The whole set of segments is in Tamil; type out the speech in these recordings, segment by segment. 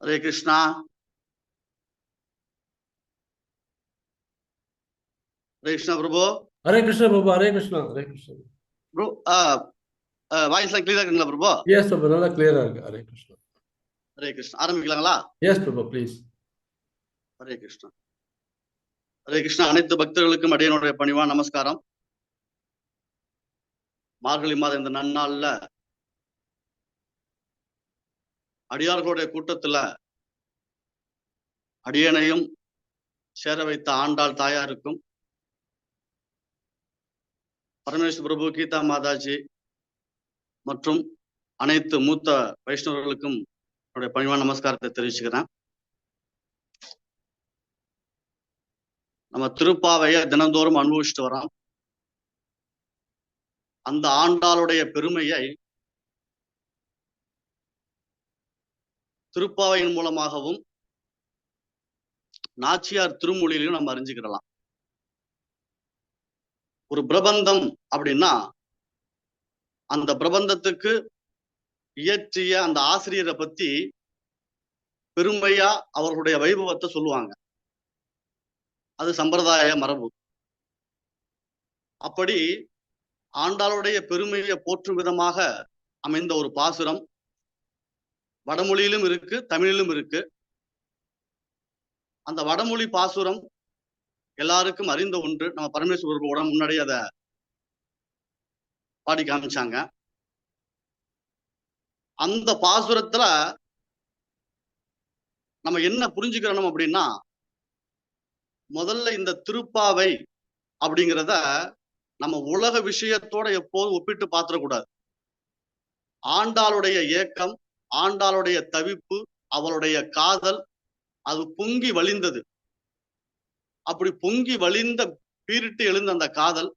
हरे कृष्णा प्रभु हरे कृष्ण प्रभु हरे कृष्णा ப்ரோ வாய்ஸ்லாம் கிளியரா இருக்குங்களா பிரபு? எஸ் பிரபு, நல்லா கிளியரா இருக்கு. ஹரே கிருஷ்ணா. ஹரே கிருஷ்ணா. ஆரம்பிக்கலாங்களா? Yes Prabhu, please. ஹரே கிருஷ்ணா. ஹரே கிருஷ்ணா. அனைத்து பக்தர்களுக்கும் அடியனுடைய பணிவான நமஸ்காரம். மார்கழி மாதம் இந்த நன்னாள்ல அடியார்களுடைய கூட்டத்துல அடியனையும் சேர வைத்த ஆண்டாள் தாயாருக்கும், பரமேஸ்வர பிரபு, கீதா மாதாஜி மற்றும் அனைத்து மூத்த வைஷ்ணவர்களுக்கும் என்னுடைய பணிவான நமஸ்காரத்தை தெரிவிச்சுக்கிறேன். நம்ம திருப்பாவைய தினந்தோறும் அனுபவிச்சுட்டு வரோம். அந்த ஆண்டாளுடைய பெருமையை திருப்பாவையின் மூலமாகவும் நாச்சியார் திருமொழியிலையும் நம்ம அறிஞ்சுக்கிடலாம். ஒரு பிரபந்தம் அப்படின்னா அந்த பிரபந்தத்துக்கு இயற்றிய அந்த ஆசிரியரை பத்தி பெருமையா அவர்களுடைய வைபவத்தை சொல்லுவாங்க. அது சம்பிரதாய மரபு. அப்படி ஆண்டாளுடைய பெருமையை போற்றும் விதமாக அமைந்த ஒரு பாசுரம் வடமொழியிலும் இருக்கு, தமிழிலும் இருக்கு. அந்த வடமொழி பாசுரம் எல்லாருக்கும் அறிந்த ஒன்று. நம்ம பரமேஸ்வரரோட முன்னாடி அதை பாடி காமிச்சாங்க. அந்த பாசுரத்துல நம்ம என்ன புரிஞ்சுக்கிறோம் அப்படின்னா, முதல்ல இந்த திருப்பாவை அப்படிங்கிறத நம்ம உலக விஷயத்தோட எப்போதும் ஒப்பிட்டு பார்த்துடக்கூடாது. ஆண்டாளுடைய ஏக்கம், ஆண்டாளுடைய தவிப்பு, அவளுடைய காதல், அது பொங்கி வழிந்தது. அப்படி பொங்கி வழிந்த பீரிட்டு எழுந்த அந்த காதல்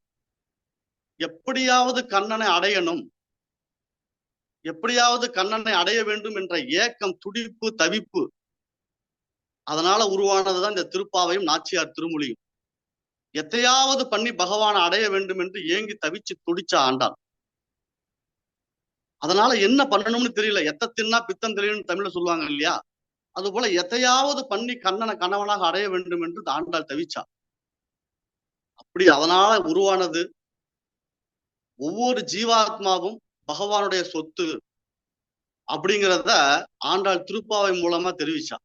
எப்படியாவது கண்ணனை அடையணும், எப்படியாவது கண்ணனை அடைய வேண்டும் என்ற ஏக்கம், துடிப்பு, தவிப்பு, அதனால உருவானதுதான் இந்த திருப்பாவையும் நாச்சியார் திருமொழியும். எத்தையாவது பண்ணி பகவானை அடைய வேண்டும் என்று ஏங்கி தவிச்சு துடிச்ச ஆண்டாள். அதனால என்ன பண்ணணும்னு தெரியல. எத்த தின்னா பித்தம் தெரியணும்னு தமிழ்ல சொல்லுவாங்க இல்லையா? அது போல எத்தையாவது பண்ணி கண்ணனை கணவனாக அடைய வேண்டும் என்று ஆண்டாள் தவிச்சா. அப்படி அதனால உருவானது ஒவ்வொரு ஜீவாத்மாவும் பகவானுடைய சொத்து அப்படிங்கிறத ஆண்டாள் திருப்பாவை மூலமா தெரிவிச்சா.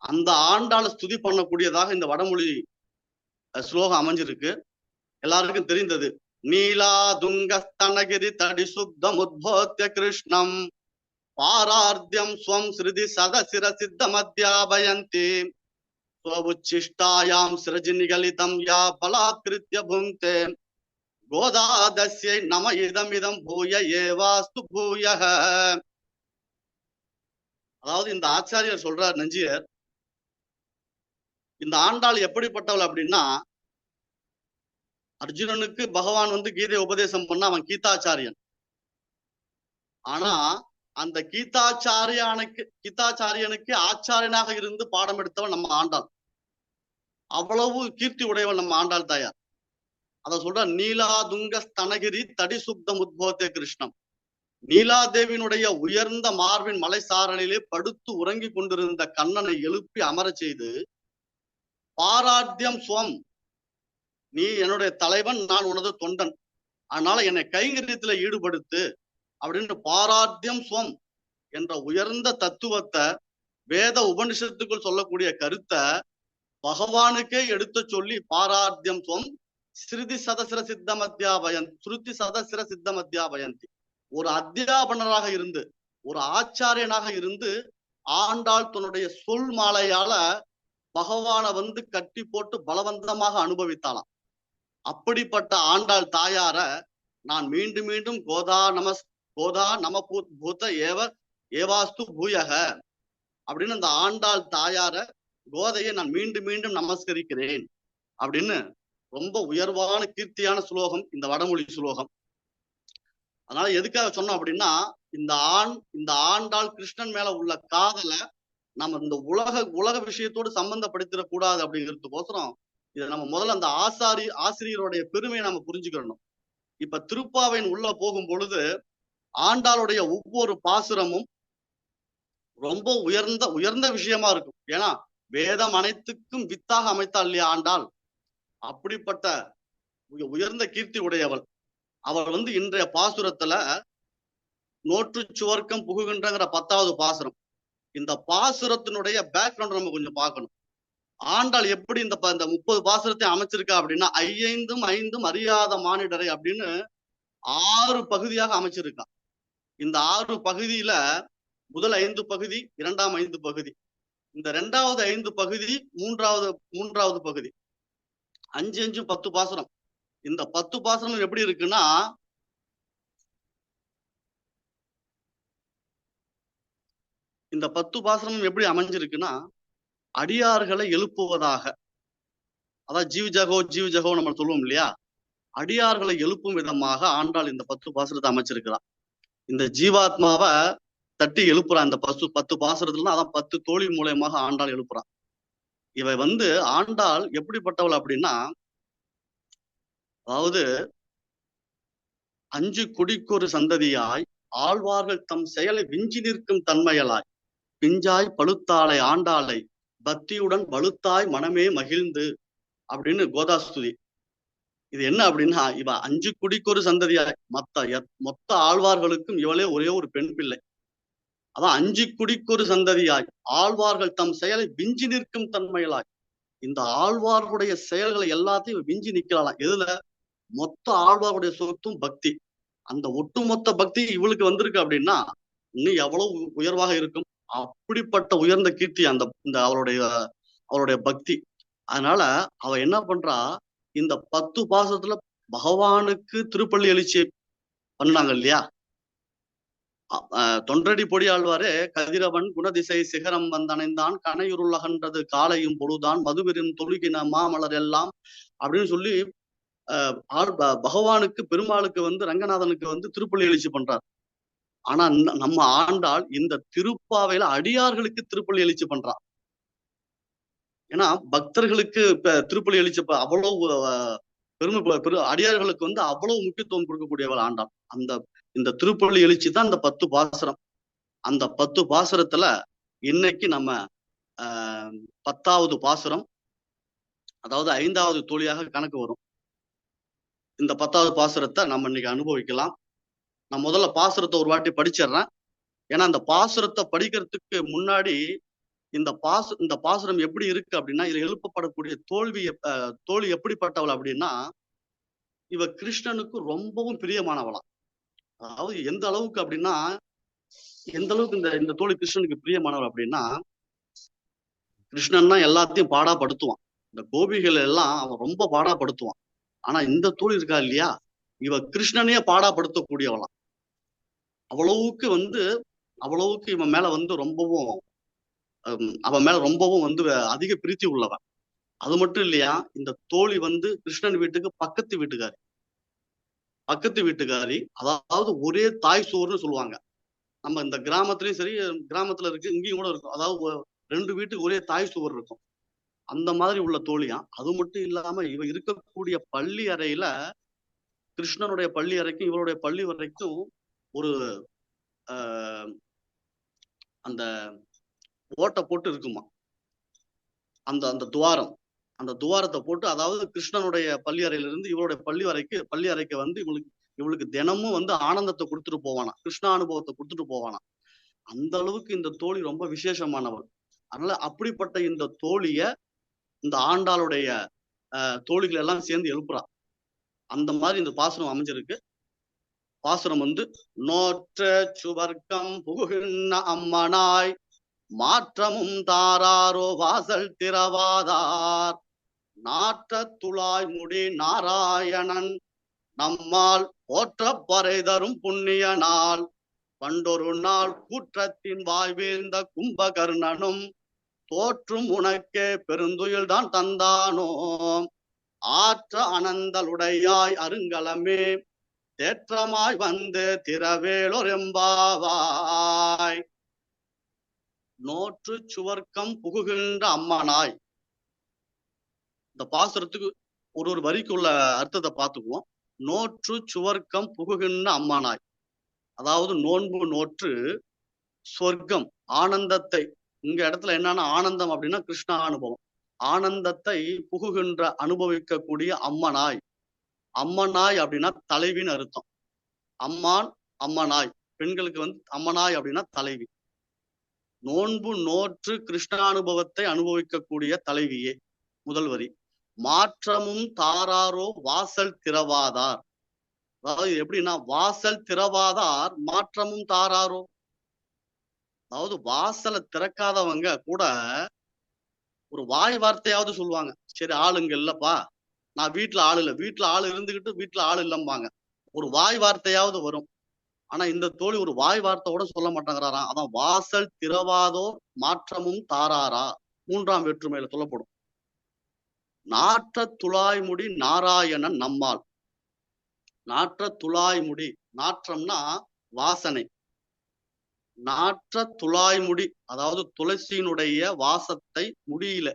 அந்த ஆண்டாளை ஸ்துதி பண்ணக்கூடியதாக இந்த வடமொழி ஸ்லோகம் அமைஞ்சிருக்கு. எல்லாருக்கும் தெரிந்தது. நீலா துங்கஸ்தனகிரி தடி சுப்தம் உத்போத்ய கிருஷ்ணம் பாரார்த்தியம் ஸ்வம் ஸ்ருதி சதசிர சித்தமத்யாபயந்தி ஸ்வவுச்சிஷ்டாயாம் சிரஜி நிகலிதம் யா பலாத்கிருத்ய புங்க்தே கோதாதஸ்யை நம இதம் பூய ஏவாஸ்து பூயஹ. அதாவது இந்த ஆச்சாரியர் சொல்றார், நஞ்சியர், இந்த ஆண்டாள் எப்படிப்பட்டவள் அப்படின்னா, அர்ஜுனனுக்கு பகவான் கீதை உபதேசம் பண்ண அவன் கீதாச்சாரியன். ஆனா அந்த கீதாச்சாரியனுக்கு ஆச்சாரியனாக இருந்து பாடம் எடுத்தவன் நம்ம ஆண்டாள். அவ்வளவு கீர்த்தி உடையவன் நம்ம ஆண்டாள் தாயார். அத சொல்ற, நீலா துங்க ஸ்தனகிரி தடி சுப்தம் உத்போத்தே கிருஷ்ணம். நீலாதேவியினுடைய உயர்ந்த மார்பின் மலை சாரலிலே படுத்து உறங்கி கொண்டிருந்த கண்ணனை எழுப்பி அமர செய்து, பாராத்தியம் ஸ்வம், நீ என்னுடைய தலைவன், நான் உனது தொண்டன், அதனால என்னை கைங்கரியத்துல ஈடுபடுத்து அப்படின்னு பாராத்தியம் ஸ்வம் என்ற உயர்ந்த தத்துவத்தை, வேத உபனிஷத்துக்குள் சொல்லக்கூடிய கருத்தை பகவானுக்கே எடுத்து சொல்லி, பாராத்தியம் ஸ்வம் ஸ்ருதி சதசிர சித்தம் அத்தியாபயந்தி, ஸ்ருதி சதசிர சித்தம் அத்தியாபயந்தி, ஒரு அத்தியாபனராக இருந்து, ஒரு ஆச்சாரியனாக இருந்து ஆண்டாள் தன்னுடைய சொல் மாலையால பகவானை கட்டி போட்டு பலவந்தமாக அனுபவித்தாளாம். அப்படிப்பட்ட ஆண்டாள் தாயார நான் மீண்டும் மீண்டும் கோதா நம பூத ஏவாஸ்து பூயக அப்படின்னு அந்த ஆண்டாள் தாயார, கோதையை நான் மீண்டும் மீண்டும் நமஸ்கரிக்கிறேன் அப்படின்னு ரொம்ப உயர்வான கீர்த்தியான சுலோகம் இந்த வடமொழி சுலோகம். அதனால எதுக்காக சொன்னோம் அப்படின்னா, இந்த ஆண்டாள் கிருஷ்ணன் மேல உள்ள காதலை நம்ம இந்த உலக விஷயத்தோடு சம்பந்தப்படுத்திடக்கூடாது அப்படிங்கிறதுக்கோசரம் இதை நம்ம முதல்ல அந்த ஆசிரியருடைய பெருமையை நம்ம புரிஞ்சுக்கணும். இப்ப திருப்பாவையின் உள்ள போகும் பொழுது ஆண்டாளுடைய ஒவ்வொரு பாசுரமும் ரொம்ப உயர்ந்த விஷயமா இருக்கும். ஏன்னா வேதம் அனைத்துக்கும் வித்தாக அமைத்தாள் இல்லையா ஆண்டாள். அப்படிப்பட்ட உயர்ந்த கீர்த்தி உடையவள். அவள் வந்து இன்றைய பாசுரத்துல நோற்று சுவர்க்கம் புகுகின்றங்கிற 10வது பாசுரம். இந்த பாசுரத்தினுடைய பேக்ரவுண்ட் நம்ம கொஞ்சம் பார்க்கணும். ஆண்டாள் எப்படி இந்த 30 பாசுரத்தை அமைச்சிருக்கா அப்படின்னா, ஐந்தும் ஐந்தும் அறியாத மானிடரை அப்படின்னு 6 பகுதியாக அமைச்சிருக்கா. இந்த 6 பகுதியில முதல் 5 பகுதி, 2ஆம் 5 பகுதி, இந்த 2வது 5 பகுதி, 3வது பகுதி, 5 5 10 பாசுரம். இந்த 10 பாசுரம் எப்படி இருக்குன்னா, இந்த 10 பாசுரம் எப்படி அமைஞ்சிருக்குன்னா, அடியார்களை எழுப்புவதாக, அதாவது ஜீவ் ஜகோ நம்ம சொல்லுவோம் இல்லையா, அடியார்களை எழுப்பும் விதமாக ஆண்டாள் இந்த 10 பாசுரத்தை அமைச்சிருக்கிறான். இந்த ஜீவாத்மாவை தட்டி எழுப்புறான். இந்த 10 பாசுரத்துல அதான் 10 தோழி மூலயமாக ஆண்டாள் எழுப்புறான். இவை வந்து ஆண்டாள் எப்படிப்பட்டவள் அப்படின்னா, அதாவது 5 குடிக்கொரு சந்ததியாய் ஆழ்வார்கள் தம் செயலை விஞ்சி நிற்கும் தன்மையலாய் பிஞ்சாய் பழுத்தாளை ஆண்டாளை பக்தியுடன் வலுத்தாய் மனமே மகிழ்ந்து அப்படின்னு கோதாஸ்துதி. இது என்ன அப்படின்னா, இவ 5 குடிக்கொரு சந்ததியாய் மொத்த ஆழ்வார்களுக்கும் இவளே ஒரே ஒரு பெண் பிள்ளை. அதான் 5 குடிக்கொரு சந்ததியாய் ஆழ்வார்கள் தம் செயலை விஞ்சி நிற்கும் தன்மையலாய். இந்த ஆழ்வார்களுடைய செயல்களை எல்லாத்தையும் விஞ்சி நிக்கலாம். எதுல? மொத்த ஆழ்வார்களுடைய சொத்தும் பக்தி. அந்த ஒட்டுமொத்த பக்தி இவளுக்கு வந்திருக்கு அப்படின்னா இன்னும் எவ்வளவு உயர்வாக இருக்கும். அப்படிப்பட்ட உயர்ந்த கீர்த்தி இந்த அவளுடைய பக்தி. அதனால அவ என்ன பண்றா, இந்த 10 பாசுரத்துல பகவானுக்கு திருப்பள்ளி எழுச்சி பண்ணாங்க இல்லையா. தொன்றடி பொடியாழ்வாரே கதிரவன் குணதிசை சிகரம் வந்தணைந்தான் கனையுருள் அகன்றது காலையும் பொழுதான் மதுபெரும் தொழுகின மாமலர் எல்லாம் அப்படின்னு சொல்லி பகவானுக்கு பெருமாளுக்கு வந்து ரங்கநாதனுக்கு வந்து திருப்பள்ளி எழுச்சி பண்றார். ஆனா நம்ம ஆண்டாள் இந்த திருப்பாவையில அடியார்களுக்கு திருப்பள்ளி எழுச்சி பண்றான். ஏன்னா பக்தர்களுக்கு திருப்பள்ளி எழுச்சி அவ்வளவு அடியார்களுக்கு வந்து அவ்வளவு முக்கியத்துவம் கொடுக்கக்கூடியவள் ஆண்டாள். இந்த திருப்பள்ளி எழுச்சி தான் இந்த 10 பாசுரம். அந்த 10 பாசுரத்துல இன்னைக்கு நம்ம 10வது பாசுரம், அதாவது 5வது தோழியாக கணக்கு வரும். இந்த 10வது பாசுரத்தை நம்ம இன்னைக்கு அனுபவிக்கலாம். நான் முதல்ல பாசுரத்தை ஒரு வாட்டி படிச்சிடுறேன். ஏன்னா அந்த பாசுரத்தை படிக்கிறதுக்கு முன்னாடி இந்த பாசுரம் எப்படி இருக்கு அப்படின்னா, இதுல எழுப்பப்படக்கூடிய தோழி எப்படிப்பட்டவள் அப்படின்னா, இவ கிருஷ்ணனுக்கு ரொம்பவும் பிரியமானவளாம். அதாவது எந்த அளவுக்கு அப்படின்னா, எந்த அளவுக்கு இந்த தோழி கிருஷ்ணனுக்கு பிரியமானவள் அப்படின்னா, கிருஷ்ணன் தான் எல்லாத்தையும் பாடாப்படுத்துவான். இந்த கோபிகள் எல்லாம் அவன் ரொம்ப பாடாப்படுத்துவான். ஆனா இந்த தோழி இருக்கா இல்லையா, இவ கிருஷ்ணனையே பாடாப்படுத்தக்கூடியவளாம். அவ்வளவுக்கு இவன் மேல வந்து ரொம்பவும் அவன் மேல ரொம்பவும் வந்து அதிக பிரீத்தி உள்ளவன். அது மட்டும் இல்லையா, இந்த தோழி வந்து கிருஷ்ணன் வீட்டுக்கு பக்கத்து வீட்டுக்காரி. அதாவது ஒரே தாய் சோறுன்னு சொல்லுவாங்க. நம்ம இந்த கிராமத்துலயும் சரி, கிராமத்துல இருக்கு, இங்கேயும் கூட இருக்கும். அதாவது 2 வீட்டுக்கு ஒரே தாய் சுவர் இருக்கும். அந்த மாதிரி உள்ள தோழியா. அது மட்டும் இல்லாம இவ இருக்கக்கூடிய பள்ளி அறையில, கிருஷ்ணனுடைய பள்ளி அறைக்கும் இவருடைய பள்ளி அறைக்கும் ஒரு அந்த ஓட்டை போட்டு இருக்குமா. அந்த துவாரத்தை போட்டு, அதாவது கிருஷ்ணனுடைய பள்ளி அறையிலிருந்து இவருடைய பள்ளி அறைக்கு வந்து இவளுக்கு தினமும் வந்து ஆனந்தத்தை கொடுத்துட்டு போவானா, கிருஷ்ண அனுபவத்தை கொடுத்துட்டு போவானா. அந்த அளவுக்கு இந்த தோழி ரொம்ப விசேஷமானவள். அதனால அப்படிப்பட்ட இந்த தோழிய இந்த ஆண்டாளுடைய தோழிகள் எல்லாம் சேர்ந்து எழுப்புறா. அந்த மாதிரி இந்த பாசுரம் அமைஞ்சிருக்கு. பாசுரம் வந்து, நோற்ற சுவர்க்கம் புகுகின்ற அம்மனாய் மாற்றமும் தாராரோ வாசல் திறவாதார் நாற்ற துளாய் முடி நாராயணன் நம்மால் போற்ற பறை தரும் புண்ணிய நாள் பண்டொரு நாள் கூற்றத்தின் வாய்வீழ்ந்த கும்பகர்ணனும் தோற்றும் உனக்கே பெருந்துயில் தான் தந்தானோ ஆற்ற அனந்தலுடையாய் அருங்கலமே தேற்றமாய் வந்து திரவேலொரெம்பாவாய் நோற்று சுவர்க்கம் புகுகின்ற அம்மனாய். இந்த பாசுரத்துக்கு ஒரு வரிக்குள்ள அர்த்தத்தை பார்த்துக்குவோம். நோற்று சுவர்க்கம் புகுகின்ற அம்மனாய், அதாவது நோன்பு நோற்று சொர்க்கம், ஆனந்தத்தை, இங்க இடத்துல என்னன்னா ஆனந்தம் அப்படின்னா கிருஷ்ண அனுபவம். ஆனந்தத்தை புகுகின்ற அனுபவிக்கக்கூடிய அம்மனாய். அம்மனாய் அப்படின்னா தலைவின்னு அர்த்தம். அம்மான், அம்மனாய். பெண்களுக்கு வந்து அம்மனாய் அப்படின்னா தலைவி. நோன்பு நோற்று கிருஷ்ணானுபவத்தை அனுபவிக்கக்கூடிய தலைவியே. முதல் வரி. மாற்றமும் தாராரோ வாசல் திறவாதார். அதாவது எப்படின்னா வாசல் திறவாதார் மாற்றமும் தாராரோ. அதாவது வாசலை திறக்காதவங்க கூட ஒரு வாய் வார்த்தையாவது சொல்லுவாங்க. சரி ஆளுங்க இல்லப்பா, நான் வீட்டுல ஆள் இல்லை, வீட்டுல ஆள் இருந்துகிட்டு வீட்டுல ஆள் இல்லம்பாங்க. ஒரு வாய் வார்த்தையாவது வரும். ஆனா இந்த தோழி ஒரு வாய் வார்த்தையோட சொல்ல மாட்டேங்கிறாராம். அதான் வாசல் திறவாதோர் மாற்றமும் தாராரா. மூன்றாம் வேற்றுமையில சொல்லப்படும். நாற்ற துழாய்முடி நாராயணன் நம்மால். நாற்ற துழாய்முடி, நாற்றம்னா வாசனை. நாற்ற துழாய்முடி அதாவது துளசியினுடைய வாசத்தை முடியில,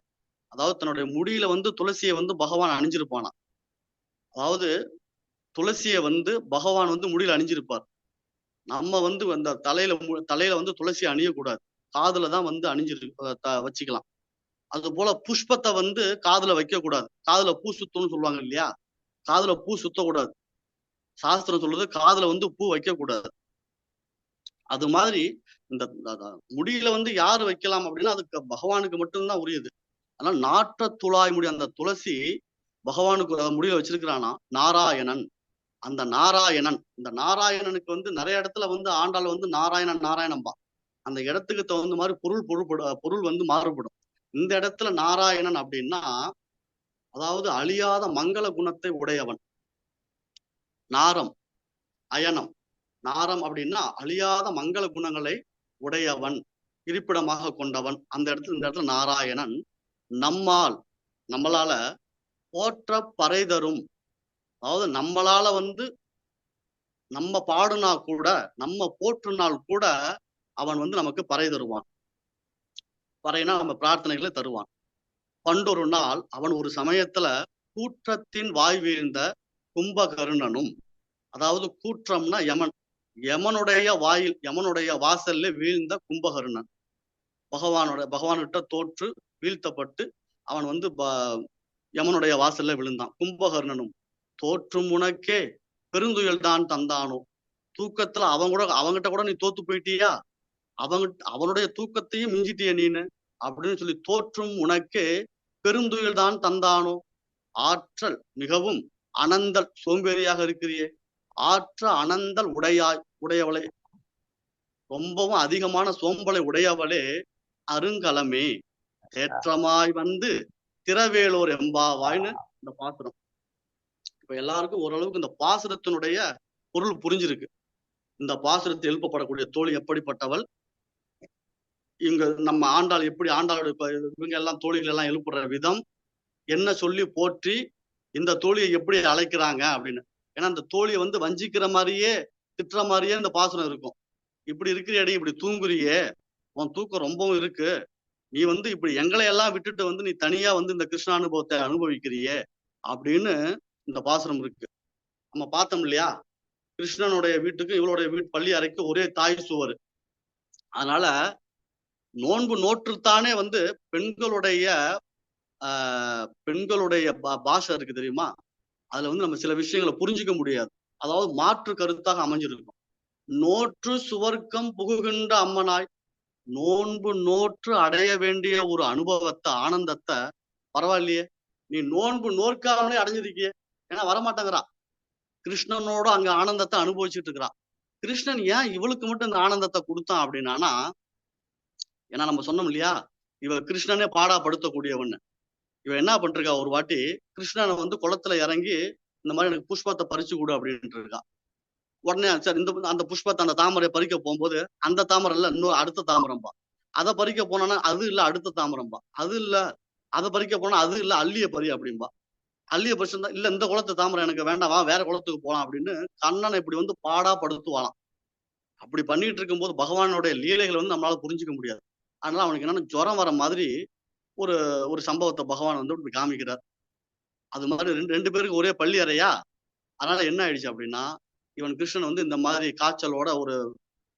அதாவது தன்னுடைய முடியில வந்து துளசியை வந்து பகவான் அணிஞ்சிருப்பானா. அதாவது துளசியை வந்து பகவான் வந்து முடியில அணிஞ்சிருப்பார். நம்ம வந்து அந்த தலையில வந்து துளசி அணியக்கூடாது. காதுல தான் வந்து வச்சுக்கலாம். அது போல புஷ்பத்தை வந்து காதுல வைக்க கூடாது. காதுல பூ சுத்தம்னு சொல்லுவாங்க இல்லையா, காதுல பூ சுத்தக்கூடாது. சாஸ்திரம் சொல்றது காதுல வந்து பூ வைக்க கூடாது. அது மாதிரி இந்த முடியில வந்து யாரு வைக்கலாம் அப்படின்னா அதுக்கு பகவானுக்கு மட்டும்தான் உரியது. ஆனா நாற்ற துழாய் முடி, அந்த துளசி பகவானுக்கு முடியில வச்சிருக்கிறானா நாராயணன். அந்த நாராயணன், இந்த நாராயணனுக்கு வந்து நிறைய இடத்துல வந்து ஆண்டாள் வந்து நாராயணன் நாராயணன்பா. அந்த இடத்துக்கு தகுந்த மாதிரி பொருள் வந்து மாறுபடும். இந்த இடத்துல நாராயணன் அப்படின்னா அதாவது அழியாத மங்கள குணத்தை உடையவன். நாரம், அயனம். நாரம் அப்படின்னா அழியாத மங்கள குணங்களை உடையவன், இருப்பிடமாக கொண்டவன். அந்த இடத்துல இந்த இடத்துல நாராயணன் நம்மால், நம்மளால போற்ற பறை தரும். அதாவது நம்மளால வந்து நம்ம பாடுனா கூட, நம்ம போற்றுனால் கூட அவன் வந்து நமக்கு பறை தருவான். பறைனா நம்ம பிரார்த்தனைகளை தருவான். பண்டொரு நாள் அவன் ஒரு சமயத்துல கூற்றத்தின் வாய் வீழ்ந்த கும்பகருணனும், அதாவது கூற்றம்னா யமன், யமனுடைய வாயில், யமனுடைய வாசல்ல வீழ்ந்த கும்பகருணன், பகவான்கிட்ட தோற்று வீழ்த்தப்பட்டு அவன் வந்து யமனுடைய வாசல்ல விழுந்தான். கும்பகர்ணனும் தோற்றும் உனக்கே பெருந்துயல் தான் தந்தானோ. தூக்கத்துல அவங்கிட்ட கூட நீ தோத்து போயிட்டியா, அவனுடைய தூக்கத்தையும் மிஞ்சிட்டிய நீனு அப்படின்னு சொல்லி தோற்றும் உனக்கே பெருந்துயல் தான் தந்தானோ. ஆற்றல் மிகவும் அனந்தல், சோம்பேறியாக இருக்கிறியே. ஆற்ற அனந்தல் உடையவளே, ரொம்பவும் அதிகமான சோம்பலை உடையவளே, அருங்கலமே ஏற்றமாய் வந்து திரவேலோர் எம்பாவாய்னு இந்த பாசுரம். இப்ப எல்லாருக்கும் ஓரளவுக்கு இந்த பாசுரத்தினுடைய பொருள் புரிஞ்சிருக்கு. இந்த பாசுரத்தில் எழுப்பப்படக்கூடிய தோழி எப்படிப்பட்டவள், இங்க நம்ம ஆண்டாள் எப்படி, ஆண்டாளுடைய இவங்க எல்லாம் தோழிகள் எல்லாம் எழுப்புற விதம் என்ன சொல்லி போற்றி இந்த தோழியை எப்படி அழைக்கிறாங்க அப்படின்னு. ஏன்னா அந்த தோழியை வந்து வஞ்சிக்கிற மாதிரியே திட்டுற மாதிரியே இந்த பாசுரம் இருக்கும். இப்படி இருக்கிறியடி, இப்படி தூங்குறியே, உன் தூக்கம் ரொம்பவும் இருக்கு, நீ வந்து இப்படி எங்களை எல்லாம் விட்டுட்டு வந்து நீ தனியா வந்து இந்த கிருஷ்ண அனுபவத்தை அனுபவிக்கிறியே அப்படின்னு இந்த பாசுரம் இருக்கு. நம்ம பார்த்தோம் இல்லையா, கிருஷ்ணனுடைய வீட்டுக்கு இவளுடைய பள்ளி அறைக்கு ஒரே தாய் சுவர். அதனால நோன்பு நோற்றுத்தானே வந்து பெண்களுடைய பாஷை இருக்கு தெரியுமா, அதுல வந்து நம்ம சில விஷயங்களை புரிஞ்சுக்க முடியாது. அதாவது மாற்று கருத்தாக அமைஞ்சிருக்கும். நோற்று சுவர்க்கம் புகுகின்ற அம்மனாய், நோன்பு நோற்று அடைய வேண்டிய ஒரு அனுபவத்தை, ஆனந்தத்தை பரவாயில்லையே நீ நோன்பு நோற்காமலே அடைஞ்சிருக்கிய. ஏன்னா வரமாட்டேங்கிறான், கிருஷ்ணனோட அங்க ஆனந்தத்தை அனுபவிச்சுட்டு இருக்கிறான். கிருஷ்ணன் ஏன் இவளுக்கு மட்டும் இந்த ஆனந்தத்தை கொடுத்தான் அப்படின்னா, ஏன்னா நம்ம சொன்னோம் இல்லையா, இவ கிருஷ்ணனே பாடாப்படுத்தக்கூடியவன்னு. இவ என்ன பண்ணிருக்கா, ஒரு வாட்டி கிருஷ்ணனை வந்து குளத்துல இறங்கி இந்த மாதிரி எனக்கு புஷ்பத்தை பறிச்சு கொடு அப்படின்ட்டு இருக்கா. உடனே சார் அந்த புஷ்பத்தை, அந்த தாமரை பறிக்க போகும்போது அந்த தாமரை இல்ல இன்னும் அடுத்த தாமரம்பா, அதை பறிக்க போனா அது இல்ல அடுத்த தாமரம்பா, அது இல்ல அதை பறிக்க போனா அது இல்ல அல்லிய பறி அப்படின்பா. அல்லிய பறிச்சிருந்தா இல்ல இந்த குளத்து தாமரை எனக்கு வேண்டாம், வேற குளத்துக்கு போலாம் அப்படின்னு கண்ணனை இப்படி வந்து பாடாப்படுத்துவாளாம். அப்படி பண்ணிட்டு இருக்கும்போது பகவானுடைய லீலைகள் வந்து நம்மளால புரிஞ்சுக்க முடியாது. அதனால அவனுக்கு என்னன்னா ஜுரம் வர மாதிரி ஒரு ஒரு சம்பவத்தை பகவான் வந்து இப்படி காமிக்கிறார். அது மாதிரி ரெண்டு பேருக்கு ஒரே பள்ளி அறையா. அதனால என்ன ஆயிடுச்சு அப்படின்னா, இவன் கிருஷ்ணன் வந்து இந்த மாதிரி காய்ச்சலோட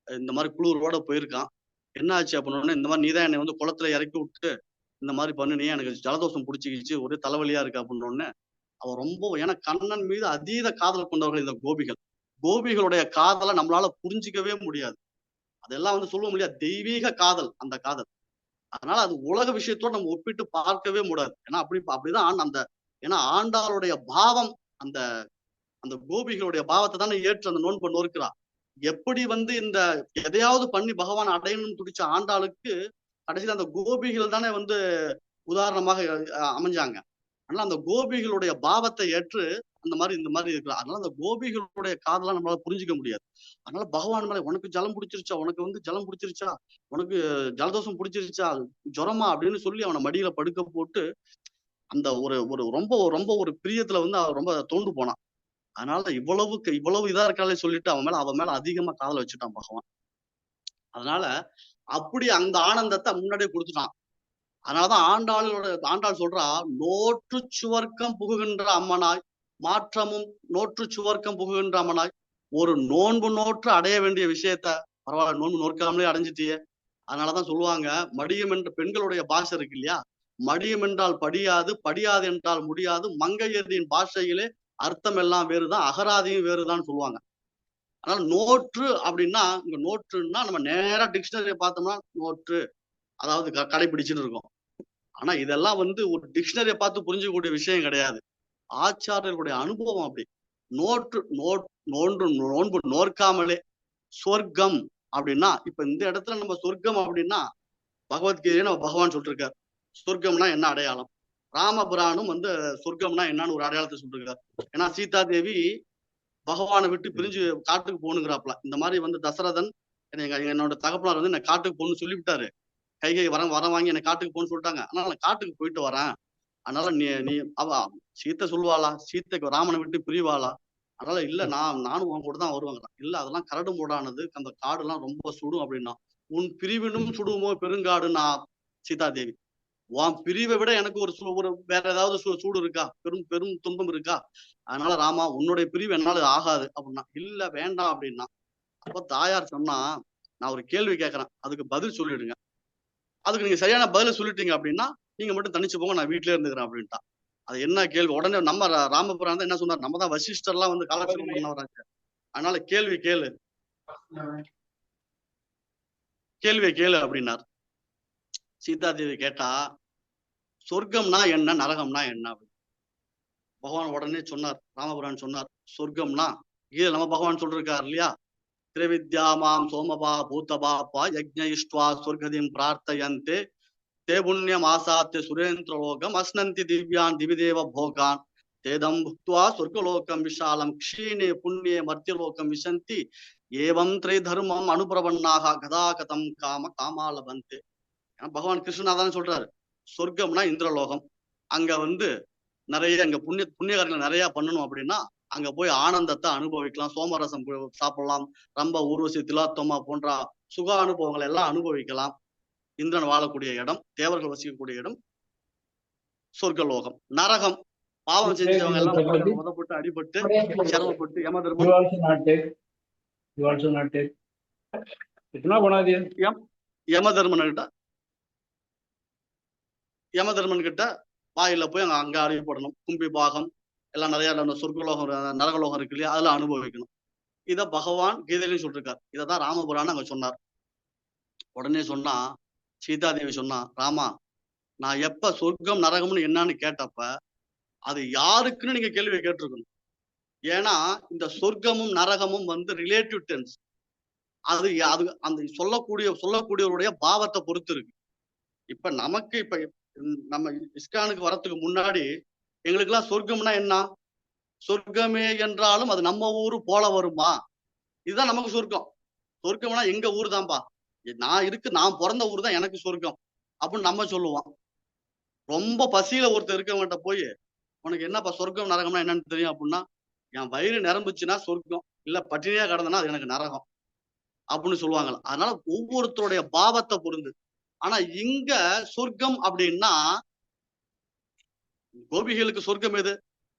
இந்த மாதிரி குளிரோட போயிருக்கான். என்ன ஆச்சு அப்படின்னு, இந்த மாதிரி நீதான் என்னை வந்து குளத்துல இறக்கி விட்டு இந்த மாதிரி பண்ணு, எனக்கு ஜலதோஷம் பிடிச்சிக்கிச்சு, ஒரே தலைவலியா இருக்கு அப்படின்னு. அவ ரொம்ப, ஏன்னா கண்ணன் மீது அதீத காதல் கொண்டவர்கள் இந்த கோபிகள். கோபிகளுடைய காதலை நம்மளால புரிஞ்சிக்கவே முடியாது. அதெல்லாம் வந்து சொல்ல முடியாது, தெய்வீக காதல் அந்த காதல். அதனால அது உலக விஷயத்தோட நம்ம ஒப்பிட்டு பார்க்கவே முடியாது. ஏன்னா அப்படிதான் அந்த, ஏன்னா ஆண்டாளுடைய பாவம், அந்த அந்த கோபிகளுடைய பாவத்தை தானே ஏற்று அந்த நோன்பு நோக்கிறா. எப்படி வந்து இந்த எதையாவது பண்ணி பகவான் அடையணும்னு துடிச்ச ஆண்டாளுக்கு கடைசியில் அந்த கோபிகள் தானே வந்து உதாரணமாக அமைஞ்சாங்க. அதனால அந்த கோபிகளுடைய பாவத்தை ஏற்று அந்த மாதிரி இந்த மாதிரி இருக்கிறார். அதனால அந்த கோபிகளுடைய காதலாம் நம்மளால புரிஞ்சுக்க முடியாது. அதனால பகவான் மேல, உனக்கு ஜலம் பிடிச்சிருச்சா, உனக்கு வந்து ஜலம் பிடிச்சிருச்சா, உனக்கு ஜலதோஷம் பிடிச்சிருச்சா, ஜுரமா அப்படின்னு சொல்லி அவனை மடியில படுக்க போட்டு அந்த ஒரு ஒரு ரொம்ப ரொம்ப ஒரு பிரியத்துல வந்து அவன் ரொம்ப தோண்டு போனான். அதனால இவ்வளவு இதா இருக்காலே சொல்லிட்டு அவன் மேல அதிகமா காதல் வச்சுட்டான் பகவான். அதனால அப்படி அந்த ஆனந்தத்தை முன்னாடியே கொடுத்துட்டான். அதனாலதான் ஆண்டாள் சொல்றா, நோற்று சுவர்க்கம் புகுகின்ற அம்மனாய், மாற்றமும் நோற்று சுவர்க்கம் புகுகின்ற அம்மனாய், ஒரு நோன்பு நோற்று அடைய வேண்டிய விஷயத்த பரவாயில்ல நோன்பு நோக்காமலே அடைஞ்சிட்டியே. அதனாலதான் சொல்லுவாங்க, மடியும் என்ற பெண்களுடைய பாஷை இருக்கு இல்லையா, மடியும் என்றால் படியாது, படியாது என்றால் முடியாது, மங்கையரின் பாஷையிலே அர்த்தம் எல்லாம் வேறுதான், அகராதியும் வேறுதான் சொல்லுவாங்க. அதனால நோற்று அப்படின்னா, இங்க நோற்றுன்னா நம்ம நேரா டிக்ஷனரியை பார்த்தோம்னா நோற்று, அதாவது கடைபிடிச்சுன்னு இருக்கும். ஆனா இதெல்லாம் வந்து ஒரு டிக்ஷனரியை பார்த்து புரிஞ்சக்கூடிய விஷயம் கிடையாது. ஆச்சாரியர்களுடைய அனுபவம் அப்படி. நோன்பு நோற்காமலே சொர்க்கம் அப்படின்னா, இப்ப இந்த இடத்துல நம்ம சொர்க்கம் அப்படின்னா பகவத்கீதையை நம்ம பகவான் சொல்லிருக்காரு. சொர்க்கம்னா என்ன அடையாளம், ராமபுரானும் வந்து சொர்க்கம்னா என்னன்னு ஒரு அடையாளத்தை சொல்லிருக்காரு. ஏன்னா சீதா தேவி பகவானை விட்டு பிரிஞ்சு காட்டுக்கு போகணுங்கிறாப்ல. இந்த மாதிரி வந்து தசரதன் என்னோட தகப்பனார் வந்து என்னை காட்டுக்கு போகணும்னு சொல்லிவிட்டாரு. கைகை வரம் வாங்கி என்னை காட்டுக்கு போகணும்னு சொல்லிட்டாங்க. அதனால நான் காட்டுக்கு போயிட்டு வரேன். அதனால நீ அவ சீத்தை சொல்லுவாளா, சீத்தைக்கு ராமனை விட்டு பிரிவாளா? அதனால இல்ல, நானும் உன் கூட தான் வருவாங்க. இல்ல, அதெல்லாம் கரடு மூடானது, அந்த காடு எல்லாம் ரொம்ப சுடும் அப்படின்னா. உன் பிரிவினும் சுடுமோ பெருங்காடுன்னா சீதா தேவி, உன் பிரிவை விட எனக்கு ஒரு வேற ஏதாவது சூடு இருக்கா, பெரும் துன்பம் இருக்கா? அதனால ராமா, உன்னுடைய பிரிவு என்னால ஆகாது அப்படின்னா. இல்ல வேண்டாம் அப்படின்னா. அப்ப தாயார் சொன்னா, நான் ஒரு கேள்வி கேட்கறேன், அதுக்கு பதில் சொல்லிடுங்க. அதுக்கு நீங்க சரியான பதில சொல்லிட்டீங்க அப்படின்னா நீங்க மட்டும் தனிச்சு போங்க, நான் வீட்லயே இருந்துக்கிறேன் அப்படின்ட்டா. அது என்ன கேள்வி? உடனே நம்ம ராமபுரான் தான் என்ன சொன்னார், நம்ம தான் வசிஷ்டர்லாம் வந்து காலட்சேபம் பண்ணவராங்க. அதனால கேள்வியை கேளு அப்படின்னார். சீதா தேவி கேட்டா, சொர்க்கம்னா என்ன, நரகம்னா என்ன அப்படின்னு பகவான் உடனே சொன்னார். ராமபுரான் சொன்னார், சொர்க்கம்னா இது நம்ம பகவான் சொல்லிருக்காரு இல்லையா, திரிவித்யாமாம் சோமபா பூத்தபாப்பா யஜ்ஞயிஷ்ட்வா சொர்க்கதிம் பிரார்த்தயந்தே தே புண்ணியம் ஆசாத்திய சுரேந்திரலோகம் அஸ்னந்தி திவ்யான் திவிதேவ போகான் தேதம் புக்த்வா சொர்க்கலோகம் விஷாலம் க்ஷீணே புண்ணியே மர்த்தியலோகம் விசந்தி ஏவம் திரைதர்மம் அனுபிரவன்னாக கதாகதம் காமாலபந்தே. பகவான் கிருஷ்ணனாதான் சொல்றாரு, சொர்க்கம்னா இந்திரலோகம். அங்க வந்து நிறைய அங்க புண்ணியகாரங்கள் நிறைய பண்ணணும் அப்படின்னா அங்க போய் ஆனந்தத்தை அனுபவிக்கலாம், சோமரசம் சாப்பிடலாம், ரொம்ப ஊர்வசி திலாத்தோமா போன்ற சுக அனுபவங்களை எல்லாம் அனுபவிக்கலாம். இந்திரன் வாழக்கூடிய இடம், தேவர்கள் வசிக்கக்கூடிய இடம் சொர்க்கலோகம். நரகம் பாவம் செஞ்சவங்க எல்லாம் உதப்பட்டு அடிபட்டு சிரமப்பட்டு யமதர்மன் கிட்ட வாயில போய் அங்க அறியப்படணும். கும்பி பாகம் எல்லாம் நிறைய சொர்க்கலோகம் நரகலோகம் இருக்கு இல்லையா, அதெல்லாம் அனுபவிக்கணும். இத பகவான் கீதையிலையும் சொல்லிருக்காரு. இததான் ராமபுரான் அங்க சொன்னார். உடனே சொன்னா சீதாதேவி சொன்னா, ராமா, நான் எப்ப சொர்க்கம் நரகம்னு என்னன்னு கேட்டப்ப அது யாருக்குன்னு நீங்க கேள்வியை கேட்டிருக்கணும். ஏன்னா இந்த சொர்க்கமும் நரகமும் வந்து ரிலேட்டிவ் டென்ஸ். அது அந்த சொல்லக்கூடியவருடைய பாவத்தை பொறுத்து இருக்கு. இப்ப நமக்கு இப்ப நம்ம இஸ்கானுக்கு வரத்துக்கு முன்னாடி எங்களுக்கு எல்லாம் சொர்க்கம்னா என்ன, சொர்க்கமே என்றாலும் அது நம்ம ஊரு போல வருமா, இதுதான் நமக்கு சொர்க்கம். சொர்க்கம்னா எங்க ஊர் தான்ப்பா, நான் பிறந்த ஊர் தான் எனக்கு சொர்க்கம் அப்படின்னு நம்ம சொல்லுவோம். ரொம்ப பசியில ஒருத்தர் இருக்கவங்கிட்ட போய் உனக்கு என்னப்பா சொர்க்கம் நரகம்னா என்னன்னு தெரியும் அப்படின்னா, என் வயிறு நிரம்புச்சுன்னா சொர்க்கம், இல்ல பட்டினியா கிடந்தனா அது எனக்கு நரகம் அப்படின்னு சொல்லுவாங்களா. அதனால ஒவ்வொருத்தருடைய பாவத்தை பொருந்து. ஆனா இங்க சொர்க்கம் அப்படின்னா கோபிகளுக்கு சொர்க்கம் எது,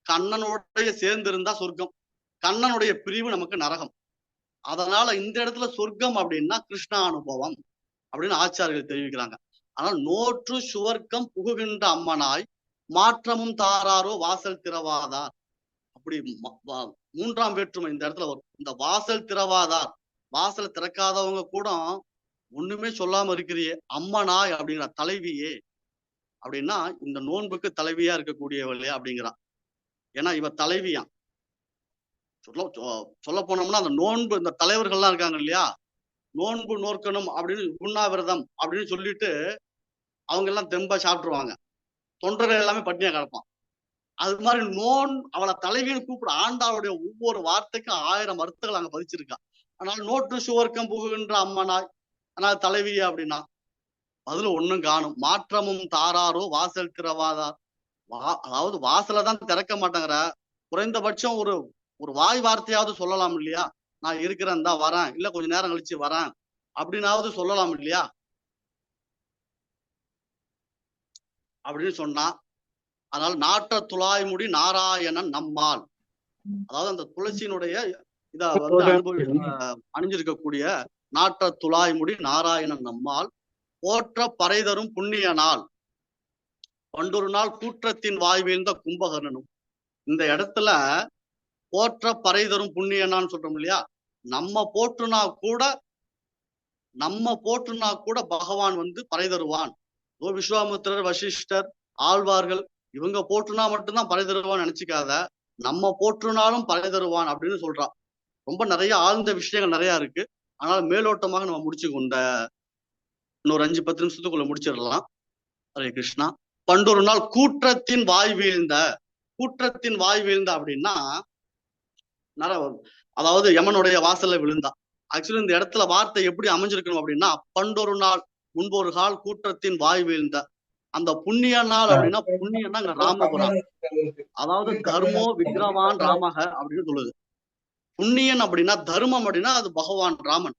கண்ணனுடைய சேர்ந்து இருந்தா சொர்க்கம், கண்ணனுடைய பிரிவு நமக்கு நரகம். அதனால இந்த இடத்துல சொர்க்கம் அப்படின்னா கிருஷ்ண அனுபவம் அப்படின்னு ஆச்சாரியர்கள் தெரிவிக்கிறாங்க. ஆனால் நோற்று சுவர்க்கம் புகுகின்ற அம்மனாய் மாற்றமும் தாராரோ வாசல் திறவாதார். அப்படி மூன்றாம் வேற்றுமை இந்த இடத்துல வரும். இந்த வாசல் திறவாதார், வாசல் திறக்காதவங்க கூட ஒண்ணுமே சொல்லாம இருக்கிறியே அம்மனாய் அப்படிங்கிற தலைவியே அப்படின்னா இந்த நோன்புக்கு தலைவியா இருக்கக்கூடியவளே அப்படிங்கிறான். ஏன்னா இவ தலைவியாம். சொல்ல போனோம்னா அந்த நோன்பு இந்த தலைவர்கள்லாம் இருக்காங்க இல்லையா, நோன்பு நோக்கணும் அப்படின்னு உண்ணாவிரதம் அப்படின்னு சொல்லிட்டு அவங்க எல்லாம் தெம்பா சாப்பிட்டுருவாங்க, தொண்டர்கள் எல்லாமே பட்டினியா கிடப்பான். அது மாதிரி அவளை தலைவின்னு கூப்பிட ஆண்டாளுடைய ஒவ்வொரு வார்த்தைக்கும் 1000 அர்த்தங்கள் அங்க பதிச்சிருக்கா. ஆனால் நோற்று சுவர்க்கம் புகுகின்ற அம்மனாய், ஆனால் தலைவி அப்படின்னா அதுல ஒண்ணும் காணும். மாற்றமும் தாராரோ வாசல் திறவாதார். அதாவது வாசலை தான் திறக்க மாட்டேங்கிற, குறைந்தபட்சம் ஒரு ஒரு வாய் வார்த்தையாவது சொல்லலாம் இல்லையா, நான் இருக்கிறேன் தான் வரேன், இல்ல கொஞ்ச நேரம் கழிச்சு வரேன் அப்படின்னாவது சொல்லலாம் இல்லையா அப்படின்னு சொன்னா. அதனால நாட்ட துளாய்முடி நாராயணன் நம்மால், அதாவது அந்த துளசியினுடைய இத வந்து அணிஞ்சிருக்கக்கூடிய நாட்ட துளாய்முடி நாராயணன் நம்மால் போற்ற பறைதரும் புண்ணிய நாள் பண்டொரு நாள் கூற்றத்தின் வாய்வீழ்ந்த கும்பகர்ணனும். இந்த இடத்துல போற்ற பறைதரும் புண்ணியனான்னு சொல்றோம் இல்லையா, நம்ம போற்றுனா கூட பகவான் வந்து பறை தருவான். விஸ்வாமித்திரர், வசிஷ்டர், ஆழ்வார்கள் இவங்க போற்றுனா மட்டும்தான் பறை தருவான்னு நினைச்சுக்காத, நம்ம போற்றுனாலும் பறை தருவான் அப்படின்னு சொல்றான். ரொம்ப நிறைய ஆழ்ந்த விஷயங்கள் நிறைய இருக்கு. ஆனால் மேலோட்டமாக நம்ம முடிச்சு கொண்ட இன்னொரு 5-10 நிமிஷத்துக்குள்ள முடிச்சிடலாம். ஹரே கிருஷ்ணா. பண்டொரு நாள் கூற்றத்தின் வாய் வீழ்ந்த அப்படின்னா அதாவது யமனுடைய வாசல்ல விழுந்தா. ஆக்சுவலி இந்த இடத்துல வார்த்தை எப்படி அமைஞ்சிருக்கணும் அப்படின்னா, பண்டொரு நாள் முன்பொரு கால் கூற்றத்தின் வாய் வீழ்ந்த. அந்த புண்ணிய நாள் அப்படின்னா புண்ணியன்னா அங்க ராமபுரம், அதாவது தர்மோ விக்ரவான் ராமக அப்படின்னு சொல்லுது. புண்ணியன் அப்படின்னா தர்மம் அப்படின்னா அது பகவான் ராமன்.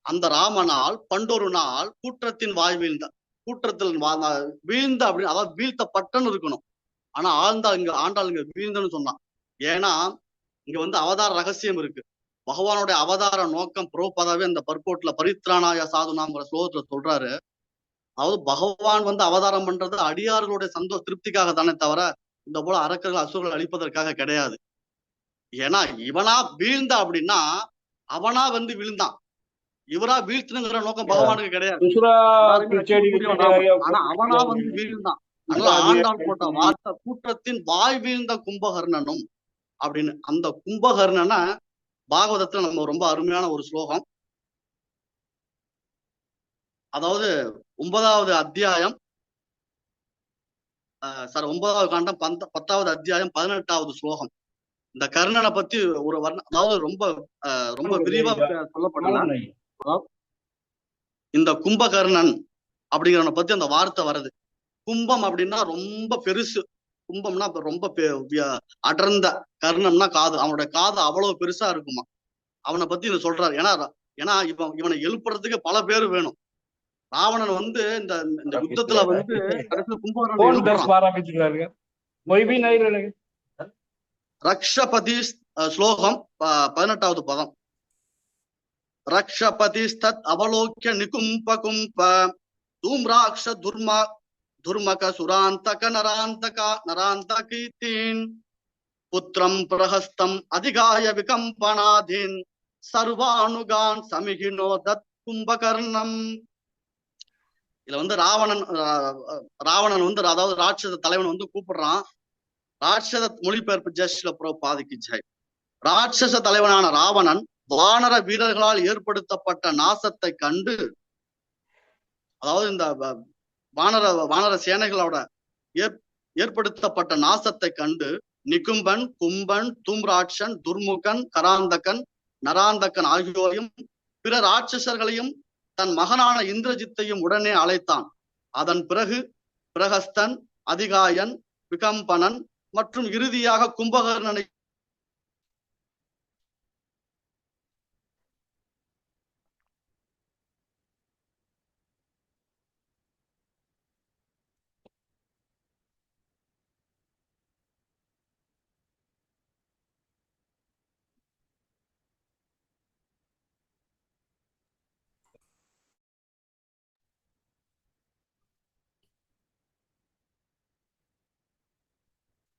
அந்த ராமனால் பண்டொரு நாள் கூற்றத்தின் வாய் வீழ்ந்த, கூற்றத்தில் வீழ்ந்த அப்படின்னு அதாவது வீழ்த்தப்பட்டன்னு இருக்கணும். ஆனா ஆண்டாள் இங்க வீழ்ந்தன்னு சொன்னான். ஏன்னா இங்க வந்து அவதார ரகசியம் இருக்கு. பகவானுடைய அவதார நோக்கம் புரோபதாவே அந்த பர்கோட்ல பரித்ராணாய சாதுனாங்கிற ஸ்லோகத்துல சொல்றாரு. அதாவது பகவான் வந்து அவதாரம் பண்றது அடியார்களுடைய திருப்திக்காக தானே தவிர இந்த போல அரக்கர்கள் அசுரர்கள் அழிப்பதற்காக கிடையாது. ஏன்னா இவனா வீழ்ந்த அப்படின்னா அவனா வந்து விழுந்தான், இவரா வீழ்த்தணுங்கிற நோக்கம் பகவானுக்கு கிடையாது. ஆனா அவனா வந்து வீழ்ந்தான். அதனால ஆண்டாள் போட்ட வார்த்தை கூட்டத்தின் வாய் வீழ்ந்த கும்பகர்ணனும் அப்படின்னு. அந்த கும்பகர்ணனை பாகவதத்துல நம்ம ரொம்ப அருமையான ஒரு ஸ்லோகம், அதாவது 9வது அத்தியாயம் 9வது காண்டம் 10வது அத்தியாயம் 18வது ஸ்லோகம். இந்த கர்ணனை பத்தி ஒரு அதாவது ரொம்ப விரிவா சொல்லப்படல. இந்த கும்பகர்ணன் அப்படிங்கிறவனை பத்தி அந்த வார்த்தை வருது. கும்பம் அப்படின்னா ரொம்ப பெருசு, கும்பம்னா ரொம்ப அடர்ந்த, கர்ணம்னா காது, அவனுடைய காது அவ்வளவு பெருசா இருக்குமா. அவனை பத்தி இதை சொல்றாரு. ஏன்னா இவனை எழுப்புறதுக்கு பல பேர் வேணும். ராவணன் வந்து இந்த யுத்தத்துல வந்து ரக்ஷபதி ஸ்லோகம் 18வது பதம். ரக்ஷபதிஸ்தத் அவலோக்கிய நிகும்ப கும்ப தூம்ராக்ஷ துர்மக சுராந்தக நராந்தகீதீன் புத்திரம் பிரஹஸ்தம் அதிகாய விகம்பனாதீன் சர்வானுகான் சமிகினோ தத் கும்பகர்ணம். இதுல வந்து ராவணன் வந்து அதாவது ராட்சத தலைவன் வந்து கூப்பிடுறான். ராட்சத மொழிபெயர்ப்பு ஜஸ்ட்ல பாதிக்கு ஜெய். ராட்சச தலைவனான ராவணன் வானர வீரர்களால் ஏற்படுத்தப்பட்ட நாசத்தை கண்டு, அதாவது இந்த வானர சேனைகளோட ஏற்படுத்தப்பட்ட நாசத்தை கண்டு நிகும்பன், கும்பன், தூம்ராட்சன், துர்முகன், கராந்தகன், நராந்தகன் ஆகியோரையும் பிற ராட்சசர்களையும் தன் மகனான இந்திரஜித்தையும் உடனே அழைத்தான். அதன் பிறகு பிரகஸ்தன், அதிகாயன், விகம்பனன் மற்றும் இறுதியாக கும்பகர்ணனை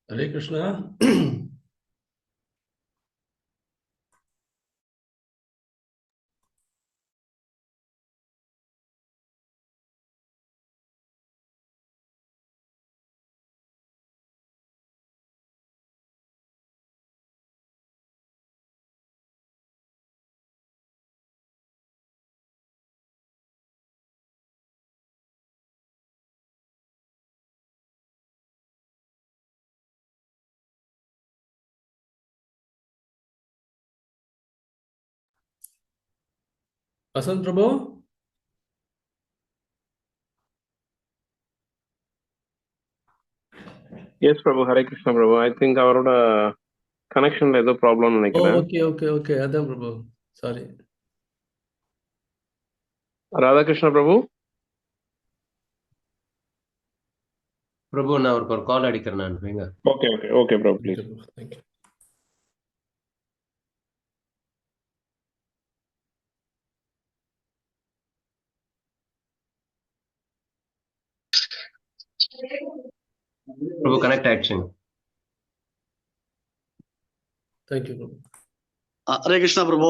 Hare Krishna. Vasant Prabhu? Yes, Prabhu. Hare Krishna, Prabhu. I think அவரோட கனெக்ஷன்ல ஏதோ ப்ராப்ளம்னு Oh, நினைக்கிறேன். okay. அதான் Prabhu. Sorry. ராதாகிருஷ்ண பிரபு. பிரபு நான் அவருக்கு ஒரு கால் அடிக்கிறேன் நான். Okay Prabhu please. Thank you. Prabhu connect ஆயிடுச்சுங்க. Thank you, Prabhu. Hare Krishna Prabhu.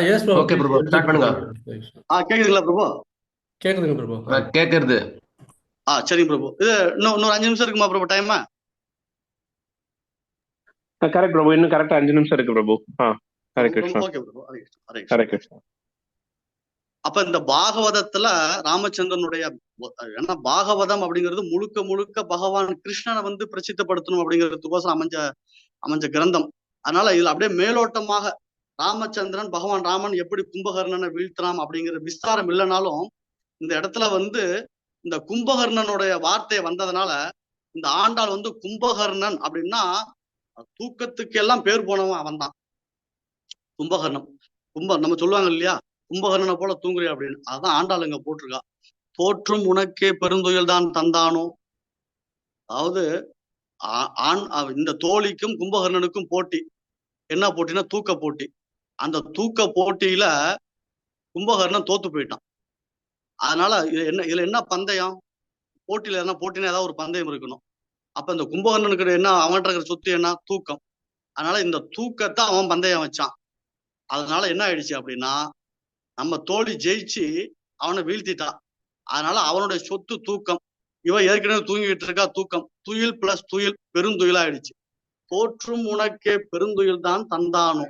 Yes, Prabhu. Okay, Prabhu. Start பண்ணுங்க. கேக்குதுங்களா பிரபு? கேக்குதுங்க Prabhu. கேக்குறது. சரிங்க பிரபு. இது இன்னொரு 5 நிமிஷம் இருக்குமா பிரபு டைம்? கரெக்ட் பிரபு. இன்னும் கரெக்டா 5 நிமிஷம் இருக்கு பிரபு. ஹரே கிருஷ்ணா. ஓகே பிரபு. ஹரே கிருஷ்ணா. அப்ப இந்த பாகவதத்துல ராமச்சந்திரனுடைய ஏன்னா பாகவதம் அப்படிங்கிறது முழுக்க முழுக்க பகவான் கிருஷ்ணனை வந்து பிரசித்தப்படுத்தணும் அப்படிங்கிறதுக்கோசரம் அமைஞ்ச கிரந்தம். அதனால இதுல அப்படியே மேலோட்டமாக ராமச்சந்திரன் பகவான் ராமன் எப்படி கும்பகர்ணனை வீழ்த்தலாம் அப்படிங்கிற விஸ்தாரம் இல்லைனாலும் இந்த இடத்துல வந்து இந்த கும்பகர்ணனுடைய வார்த்தை வந்ததுனால இந்த ஆண்டாள் வந்து கும்பகர்ணன் அப்படின்னா தூக்கத்துக்கு எல்லாம் பேர் போனவன் அவன் தான் கும்பகர்ணம். நம்ம சொல்லுவாங்க இல்லையா, கும்பகர்ணனை போல தூங்குறியா அப்படின்னு. அதான் ஆண்டாள் இங்க போட்டிருக்கா. தோற்றும் உனக்கே பெருந்துயில் தான் தந்தானோ. அதாவது இந்த தோழிக்கும் கும்பகர்ணனுக்கும் போட்டி. என்ன போட்டினா தூக்க போட்டி. அந்த தூக்க போட்டியில கும்பகர்ணன் தோத்து போயிட்டான். அதனால இதுல என்ன பந்தயம்? போட்டினா ஏதாவது ஒரு பந்தயம் இருக்கணும். அப்ப இந்த கும்பகர்ணனுக்கு என்ன, அவன்கிட்ட இருக்கிற சொத்து என்ன? தூக்கம். அதனால இந்த தூக்கத்தை அவன் பந்தயம் வச்சான். அதனால என்ன ஆயிடுச்சு அப்படின்னா, நம்ம தோழி ஜெயிச்சு அவனை வீழ்த்திட்டான். அதனால அவனுடைய சொத்து தூக்கம். இவன் ஏற்கனவே தூங்கிட்டு இருக்கா, தூக்கம். துயில் பிளஸ் துயில் பெருந்துயில் ஆயிடுச்சு. தோற்றும் உனக்கே பெருந்துயில் தான் தந்தானோ,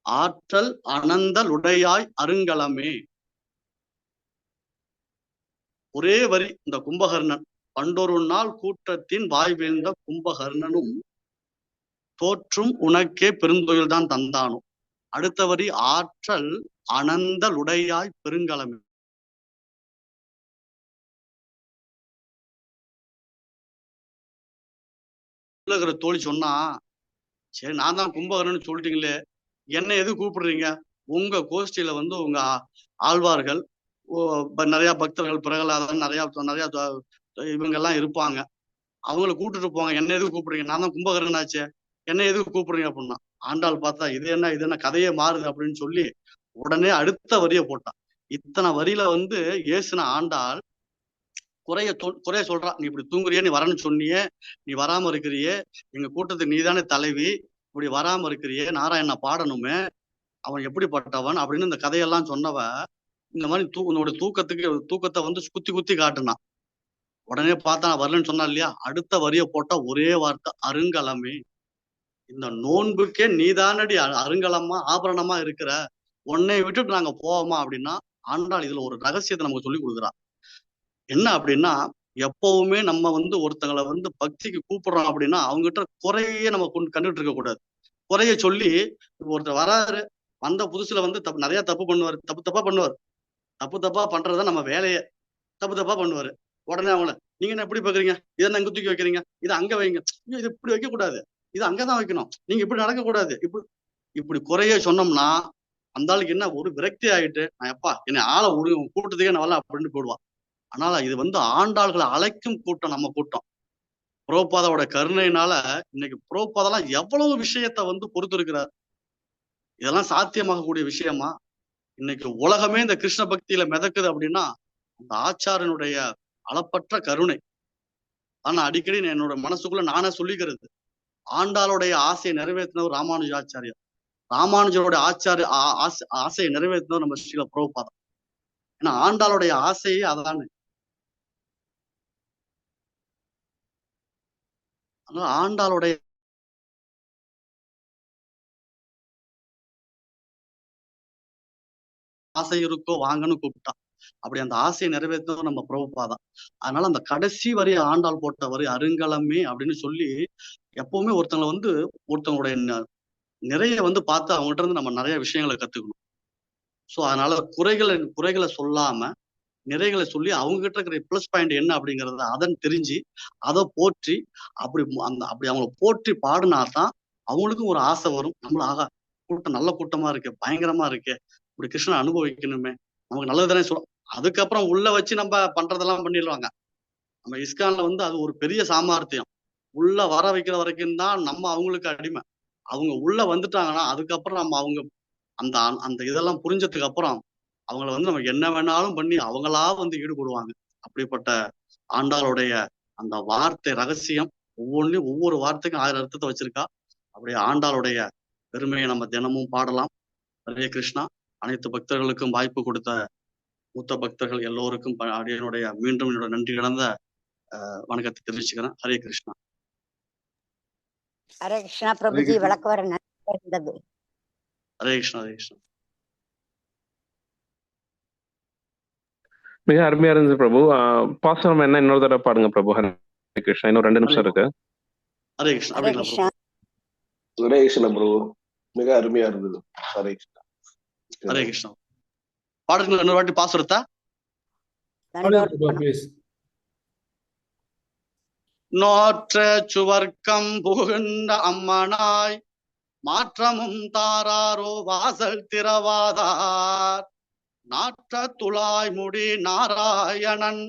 ஆற்றல் அனந்தல் உடையாய் அருங்கலமே. ஒரே வரி இந்த கும்பகர்ணன். பண்டொரு நாள் கூட்டத்தின் வாய் வீழ்ந்த கும்பகர்ணனும் தோற்றும் உனக்கே பெருந்துயில் தான் தந்தானோ. அடுத்த வரி ஆற்றல் அனந்தல் உடையாய் பெருங்கலமே. தோழி சொன்னா, சரி நான் தான் கும்பகர்ணன் சொல்லிட்டீங்களே, என்ன எது கூப்பிடுறீங்க? உங்க கோஷ்டியில வந்து உங்க ஆழ்வார்கள், நிறைய பக்தர்கள், பிரகலாதன், நிறைய இவங்க எல்லாம் இருப்பாங்க. அவங்கள கூப்பிட்டுட்டு போங்க. என்ன எதுக்கு கூப்பிடுறீங்க? நான் தான் கும்பகர்ணன் ஆச்சே, என்ன எதுக்கு கூப்பிடுறீங்க அப்படின்னா, ஆண்டாள் பார்த்தா இது என்ன கதையே மாறுது அப்படின்னு சொல்லி உடனே அடுத்த வரிய போட்டான். இத்தனை வரியில வந்து ஏசுன ஆண்டாள் குறைய சொல்றா. நீ இப்படி தூங்குறியே, நீ வரன்னு சொன்னியே, நீ வராம இருக்கிறியே, எங்க கூட்டத்துக்கு நீதானே தலைவி, இப்படி வராம இருக்கிறியே, நாராயண பாடணுமே, அவன் எப்படிப்பட்டவன் அப்படின்னு இந்த கதையெல்லாம் சொன்னவ இந்த மாதிரி உன்னோட தூக்கத்தை வந்து குத்தி காட்டுனான். உடனே பார்த்தா நான் வரலன்னு சொன்னா இல்லையா, அடுத்த வரிய போட்டா ஒரே வார்த்தை அருங்கலமே. இந்த நோன்புக்கே நீதானடி அருங்கலமா ஆபரணமா இருக்கிற, உன்னை விட்டுட்டு நாங்க போவோமா அப்படின்னா, ஆண்டாள் இதுல ஒரு ரகசியத்தை நமக்கு சொல்லி கொடுக்குறா. என்ன அப்படின்னா, எப்பவுமே நம்ம வந்து ஒருத்தங்களை வந்து பக்திக்கு கூப்பிடுறோம் அப்படின்னா அவங்ககிட்ட குறையே நம்ம கண்டுட்டு இருக்க கூடாது. குறைய சொல்லி, ஒருத்தர் வராரு, வந்த புதுசுல வந்து நிறைய தப்பு பண்ணுவாரு, தப்பா பண்றதுதான் நம்ம வேலையே. தப்பா பண்ணுவாரு. உடனே அவங்கள நீங்க என்ன எப்படி பாக்குறீங்க, இதை அங்க தூக்கி வைக்கிறீங்க, இதை அங்க வைங்க, இது இப்படி வைக்க கூடாது, இது அங்கதான் வைக்கணும், நீங்க இப்படி நடக்க கூடாது, இப்படி குறைய சொன்னோம்னா அந்த ஆளுக்கு என்ன ஒரு விரக்தி ஆயிட்டு, நான் எப்பா என்னை ஆளை கூட்டத்துக்கே நான் வரல அப்படின்னு போடுவான். அதனால இது வந்து ஆண்டாள்களை அழைக்கும் கூட்டம் நம்ம கூட்டம். புரோபாதாவோட கருணையினால இன்னைக்கு புரோபாதெல்லாம் எவ்வளவு விஷயத்த வந்து பொறுத்திருக்கிறார். இதெல்லாம் சாத்தியமாகக்கூடிய விஷயமா? இன்னைக்கு உலகமே இந்த கிருஷ்ண பக்தியில மிதக்குது அப்படின்னா அந்த ஆச்சாரனுடைய அளப்பற்ற கருணை. ஆனா அடிக்கடி என்னோட மனசுக்குள்ள நானே சொல்லிக்கிறது. ஆண்டாளுடைய ஆசையை நிறைவேற்றினவர் ராமானுஜாச்சாரியார். ராமானுஜருடைய ஆசையை நிறைவேற்றினவர் நம்ம ஸ்ரீல பிரபுபாதம். ஏன்னா ஆண்டாளுடைய ஆசையே அதானே. அதனால ஆண்டாளுடைய ஆசை இருக்கோ வாங்கன்னு கூப்பிட்டா. அப்படி அந்த ஆசையை நிறைவேற்றவும் நம்ம பிரபுபாதா. அதனால அந்த கடைசி வரி ஆண்டாள் போட்ட வரி அருங்கலமே அப்படின்னு சொல்லி எப்பவுமே ஒருத்தவங்களுடைய நிறைய பார்த்து அவங்ககிட்ட இருந்து நம்ம நிறைய விஷயங்களை கத்துக்கணும். சோ அதனால குறைகளை சொல்லாம நிறைகளை சொல்லி அவங்க கிட்ட இருக்கிற பிளஸ் பாயிண்ட் என்ன அப்படிங்கறத அதன் தெரிஞ்சு அதை போற்றி அப்படி அவங்கள போற்றி பாடினாதான் அவங்களுக்கும் ஒரு ஆசை வரும். நம்மள ஆகா கூட்டம் நல்ல கூட்டமா இருக்கு, பயங்கரமா இருக்கு, இப்படி கிருஷ்ணனை அனுபவிக்கணுமே, நமக்கு நல்லதுதானே சொல்லும். அதுக்கப்புறம் உள்ள வச்சு நம்ம பண்றதெல்லாம் பண்ணிடுவாங்க. நம்ம இஸ்கான்ல அது ஒரு பெரிய சாமர்த்தியம். உள்ள வர வைக்கிற வரைக்கும் தான் நம்ம அவங்களுக்கு அடிமை. அவங்க உள்ள வந்துட்டாங்கன்னா அதுக்கப்புறம் நம்ம அவங்க அந்த அந்த இதெல்லாம் புரிஞ்சதுக்கு அப்புறம் அவங்கள நம்ம என்ன வேணாலும் பண்ணி அவங்களா ஈடுபடுவாங்க. அப்படிப்பட்ட ஆண்டாளுடைய அந்த வார்த்தை ரகசியம் ஒவ்வொன்றையும் ஒவ்வொரு வார்த்தைக்கும் 1000 அர்த்தத்தை வச்சிருக்கா. அப்படியே ஆண்டாளுடைய பெருமையை நம்ம தினமும் பாடலாம். ஹரே கிருஷ்ணா. அனைத்து பக்தர்களுக்கும் வாய்ப்பு கொடுத்த மூத்த பக்தர்கள் எல்லோருக்கும் அடியனுடைய மீண்டும் என்னோட நன்றி கலந்த வணக்கத்தை தெரிவிச்சுக்கிறேன். ஹரே கிருஷ்ணா. ஹரே கிருஷ்ணா பிரபுஜி, விளக்குவர நன்றி இருந்தது. ஹரே கிருஷ்ணா. ஹரே கிருஷ்ணா. மிக அருமையா இருந்துச்சு பிரபு. பாஸ்டர் என்ன இன்னொரு தடவை பாடுங்க பிரபு. ஹரே கிருஷ்ணா. இன்னும் 2 நிமிஷம் இருக்கு. ஹரே கிருஷ்ணா. ஹரே கிருஷ்ணா. ஹரே கிருஷ்ணா பிரபு. மிக அருமையா இருந்தது. ஹரே கிருஷ்ணா. ஹரே கிருஷ்ணா. பாடுங்க இன்னொரு வாட்டி பாசுரத்தா. நோற்ற சுவர்க்கம் புகுண்ட அம்மனாய் மாற்றமும் தாராரோ வாசல் திறவாதார் நாற்ற துளாய் முடி நாராயணன்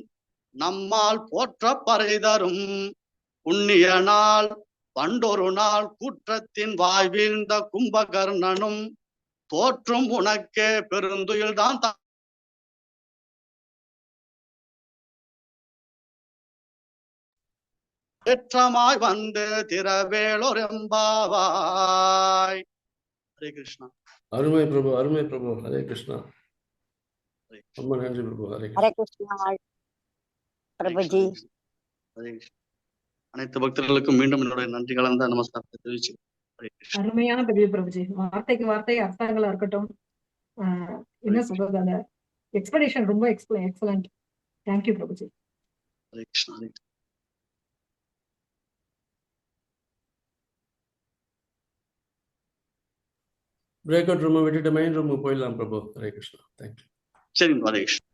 நம்மால் போற்ற பறை தரும் புண்ணிய நாள் பண்டொரு நாள் கூற்றத்தின் வாய் வீழ்ந்த கும்பகர்ணனும் தோற்றும் உனக்கே பெருந்துயில் தான் ஏற்றமாய் வந்து திரவேலொரெம்பாவாய். ஹரே கிருஷ்ணா. அருமை பிரபு, அருமை பிரபு. ஹரே கிருஷ்ணா. ரொம்ப நன்றி பிரபு. ஹரே கிருஷ்ணா பிரபுஜி. அனைத்து பக்தர்களுக்கும் மீண்டும் என்னுடைய நன்றி கலந்த நமஸ்காரத்தை தெரிவிச்சு. அருமையான பதிவு பிரபுஜி. வார்த்தைக்கு வார்த்தை அர்த்தங்களா இருக்கட்டும். என்ன சொல்றது, அந்த எக்ஸ்பிளனேஷன் ரொம்ப excellent. Thank you Prabhuji. Hare Krishna. Break out room விட்டுட்டு மெயின் ரூமுக்கு போயிடலாம் பிரபு. ஹரே கிருஷ்ணா. தேங்க்யூ. சரி. ஹரே கிருஷ்ணா.